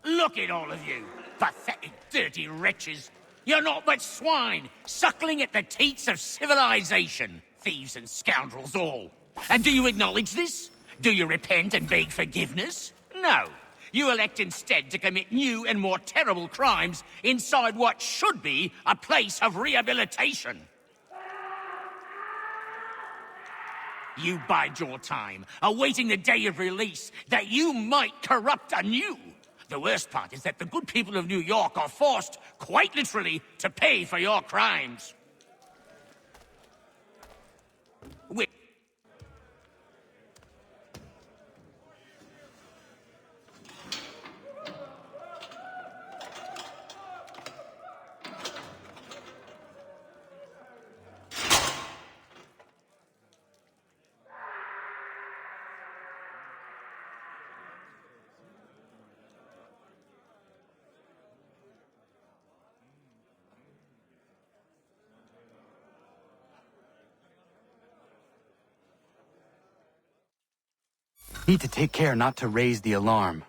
Look at all of you, pathetic, dirty wretches. You're not but swine, suckling at the teats of civilization. Thieves and scoundrels all. And do you acknowledge this? Do you repent and beg forgiveness? No. You elect instead to commit new and more terrible crimes inside what should be a place of rehabilitation. You bide your time, awaiting the day of release, that you might corrupt anew. The worst part is that the good people of New York are forced, quite literally, to pay for your crimes. Need to take care not to raise the alarm.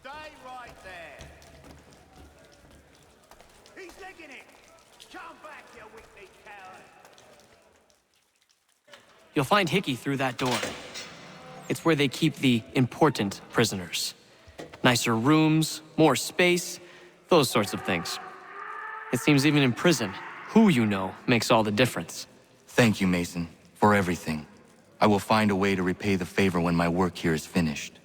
Stay right there. He's legging it. Come back, you weakly coward. You'll find Hickey through that door. It's where they keep the important prisoners. Nicer rooms, more space, those sorts of things. It seems even in prison, who you know makes all the difference. Thank you, Mason, for everything. I will find a way to repay the favor when my work here is finished.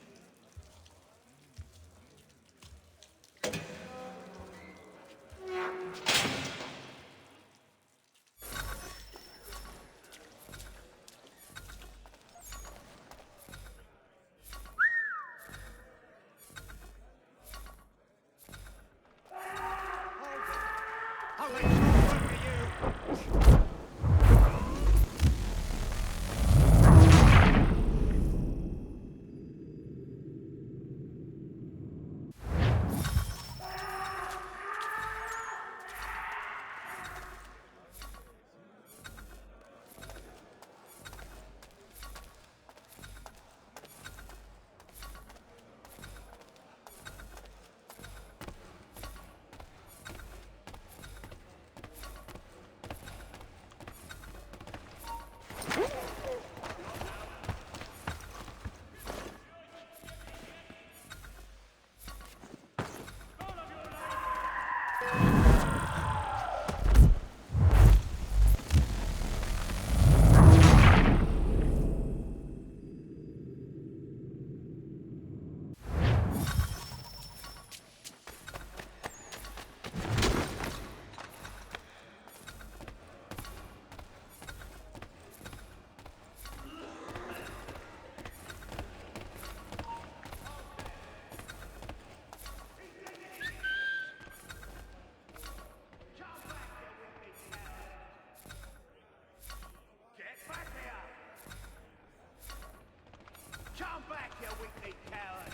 Come back, you weakly coward!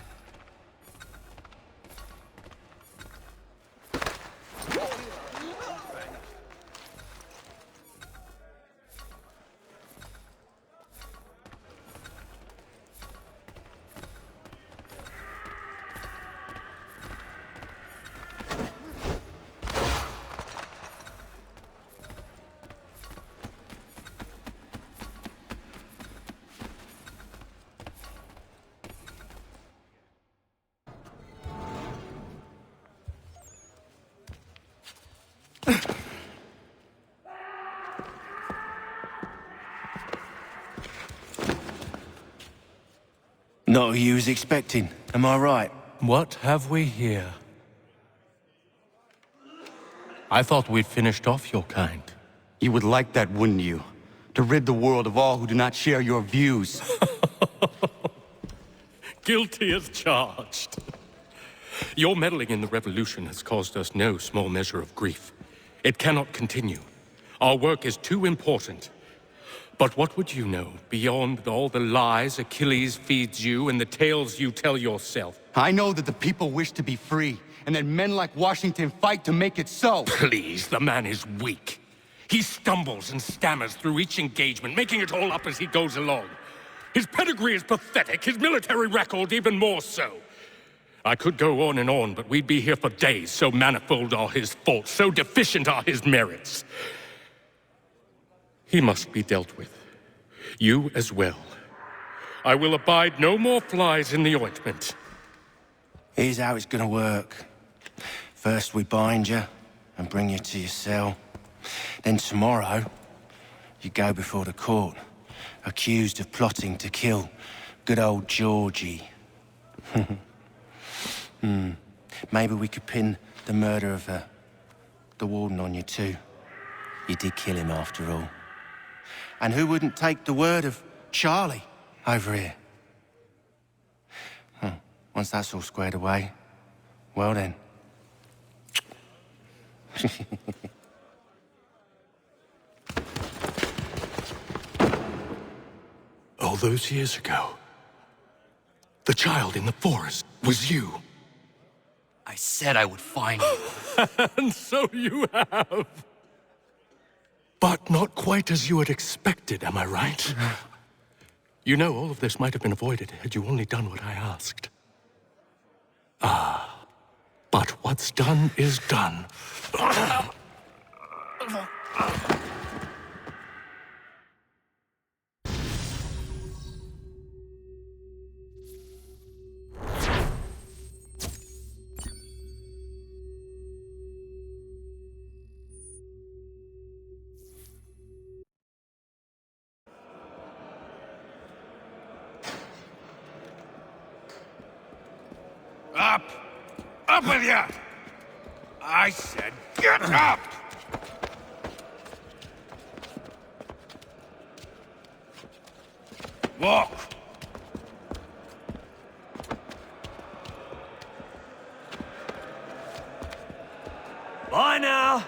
Not who you was expecting, am I right? What have we here? I thought we'd finished off your kind. You would like that, wouldn't you? To rid the world of all who do not share your views. Guilty as charged. Your meddling in the revolution has caused us no small measure of grief. It cannot continue. Our work is too important. But what would you know beyond all the lies Achilles feeds you and the tales you tell yourself? I know that the people wish to be free, and that men like Washington fight to make it so. Please, the man is weak. He stumbles and stammers through each engagement, making it all up as he goes along. His pedigree is pathetic, his military record even more so. I could go on, but we'd be here for days, so manifold are his faults, so deficient are his merits. He must be dealt with. You as well. I will abide no more flies in the ointment. Here's how it's gonna work. First we bind you and bring you to your cell. Then tomorrow, you go before the court, accused of plotting to kill good old Georgie. Maybe we could pin the murder of the warden on you too. You did kill him after all. And who wouldn't take the word of Charlie over here? Once that's all squared away, well then. All those years ago, the child in the forest was you. I said I would find you. And so you have. But not quite as you had expected, am I right? You know, all of this might have been avoided had you only done what I asked. But what's done is done. Up! Up with you! I said get up! Walk! Bye now!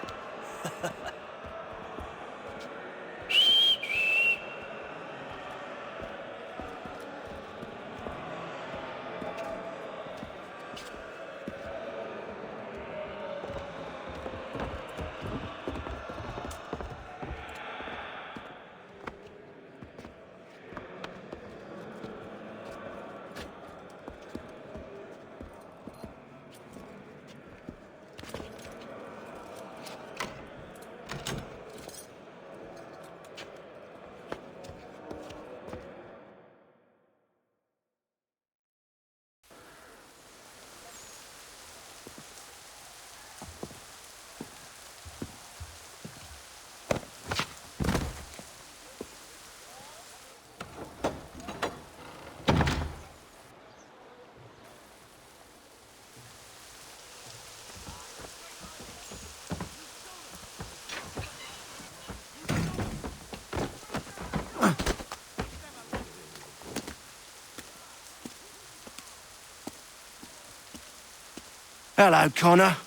Hello, Connor.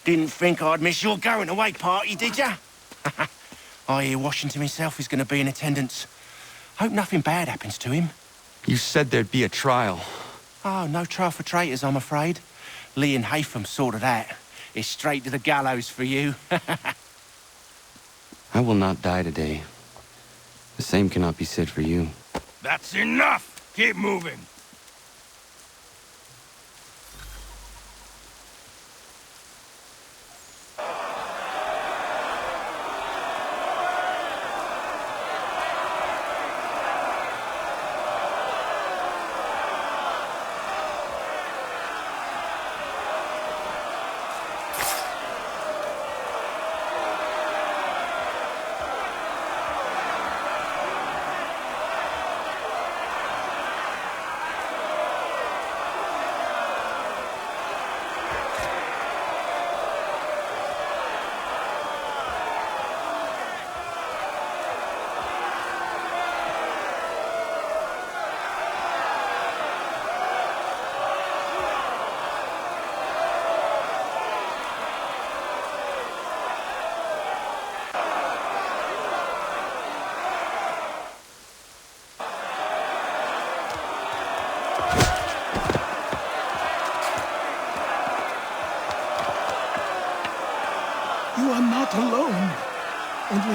Didn't think I'd miss your going away party, did ya? I hear Washington himself is going to be in attendance. Hope nothing bad happens to him. You said there'd be a trial. Oh, no trial for traitors, I'm afraid. Lee and Haytham sorted that. It's straight to the gallows for you. I will not die today. The same cannot be said for you. That's enough! Keep moving!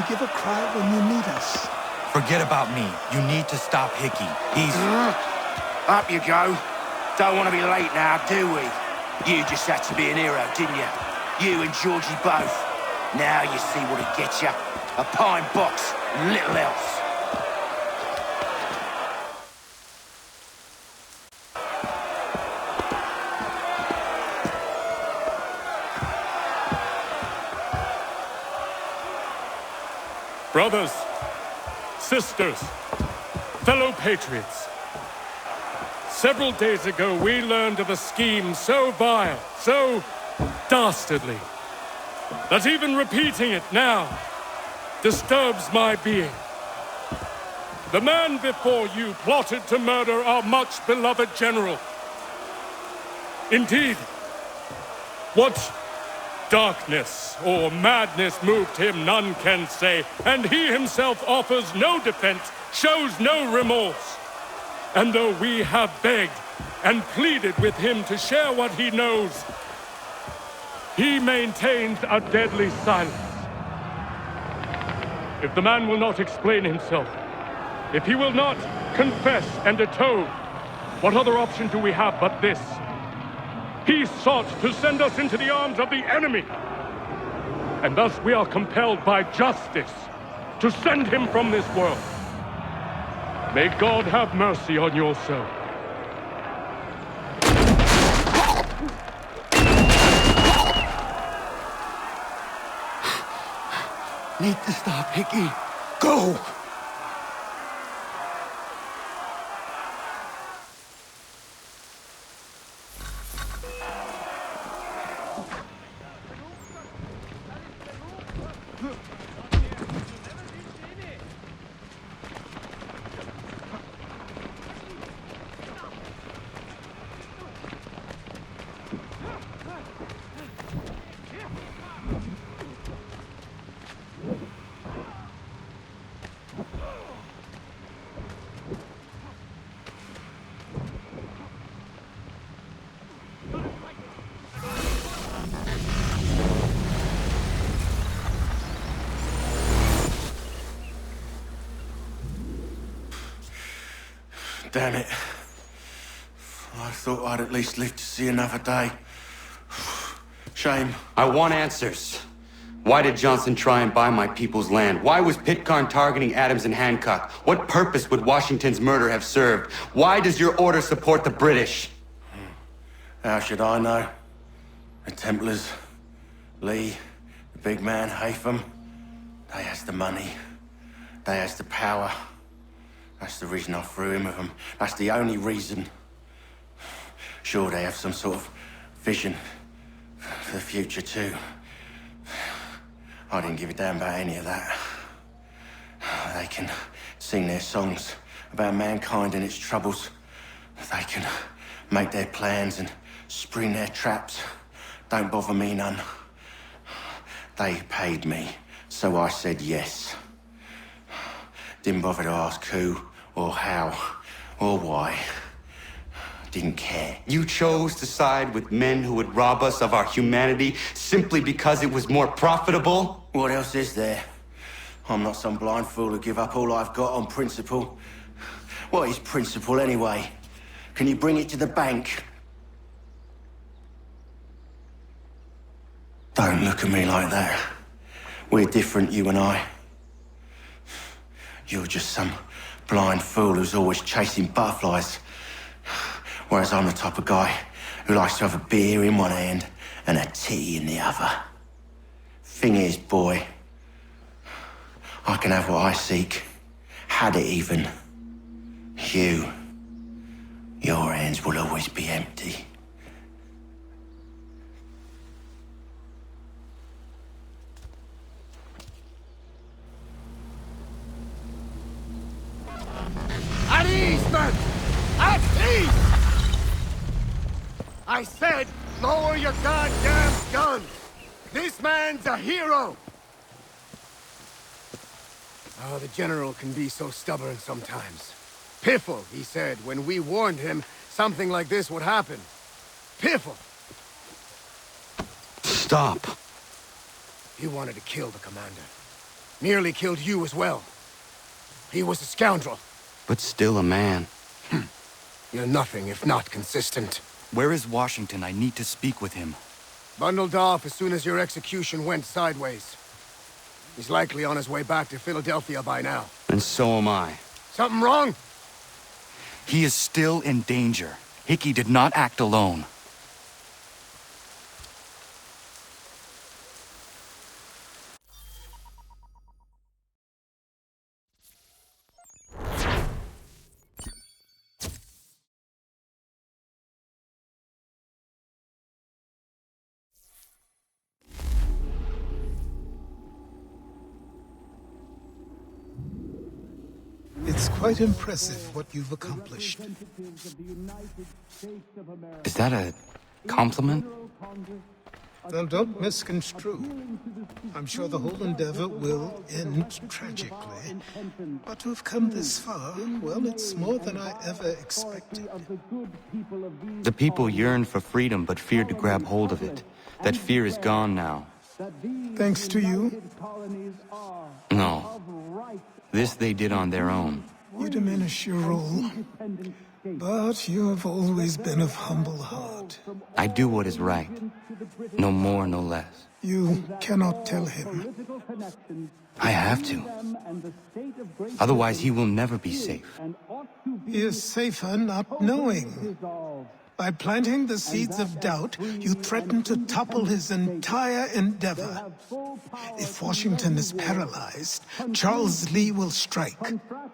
only give a cry when you need us. Forget about me. You need to stop Hickey. He's... Up you go. Don't want to be late now, do we? You just had to be an hero, didn't you? You and Georgie both. Now you see what it gets you. A pine box, little else. Brothers, sisters, fellow patriots. Several days ago, we learned of a scheme so vile, so dastardly, that even repeating it now disturbs my being. The man before you plotted to murder our much-beloved general. Indeed, what darkness or madness moved him, none can say, and he himself offers no defense, shows no remorse. And though we have begged and pleaded with him to share what he knows, he maintains a deadly silence. If the man will not explain himself, if he will not confess and atone, what other option do we have but this? He sought to send us into the arms of the enemy. And thus we are compelled by justice to send him from this world. May God have mercy on your soul. Need to stop Hickey. Go! Damn it. I thought I'd at least live to see another day. Shame. I want answers. Why did Johnson try and buy my people's land? Why was Pitcairn targeting Adams and Hancock? What purpose would Washington's murder have served? Why does your order support the British? How should I know? The Templars, Lee, the big man, Haytham, they has the money. They has the power. That's the reason I threw in with them. That's the only reason. Sure, they have some sort of vision for the future, too. I didn't give a damn about any of that. They can sing their songs about mankind and its troubles. They can make their plans and spring their traps. Don't bother me none. They paid me, so I said yes. Didn't bother to ask who, or how, or why. Didn't care. You chose to side with men who would rob us of our humanity simply because it was more profitable? What else is there? I'm not some blind fool who give up all I've got on principle. What is principle anyway? Can you bring it to the bank? Don't look at me like that. We're different, you and I. You're just some blind fool who's always chasing butterflies. Whereas I'm the type of guy who likes to have a beer in one hand and a tea in the other. Thing is, boy, I can have what I seek. Had it even. Your hands will always be empty. At ease, men! At ease! I said, lower your goddamn guns! This man's a hero! Oh, the General can be so stubborn sometimes. Piffle, he said, when we warned him something like this would happen. Piffle! Stop. He wanted to kill the commander. Nearly killed you as well. He was a scoundrel. But still a man. You're nothing if not consistent. Where is Washington? I need to speak with him. Bundled off as soon as your execution went sideways. He's likely on his way back to Philadelphia by now. And so am I. Something wrong? He is still in danger. Hickey did not act alone. It's quite impressive what you've accomplished. Is that a compliment? Now, don't misconstrue. I'm sure the whole endeavor will end tragically. But to have come this far, well, it's more than I ever expected. The people yearned for freedom but feared to grab hold of it. That fear is gone now. Thanks to you, No. This they did on their own. you diminish your role. But you have always been of humble heart. I do what is right. No more, no less. You cannot tell him. I have to. Otherwise, he will never be safe. He is safer not knowing. By planting the seeds of doubt, you threaten to topple his entire endeavor. If Washington is paralyzed, Charles Lee will strike.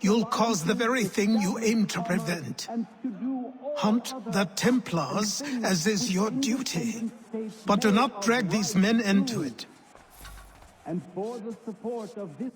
You'll cause the very thing you aim to prevent. Hunt the Templars, as is your duty. But do not drag these men into it. And for the support of this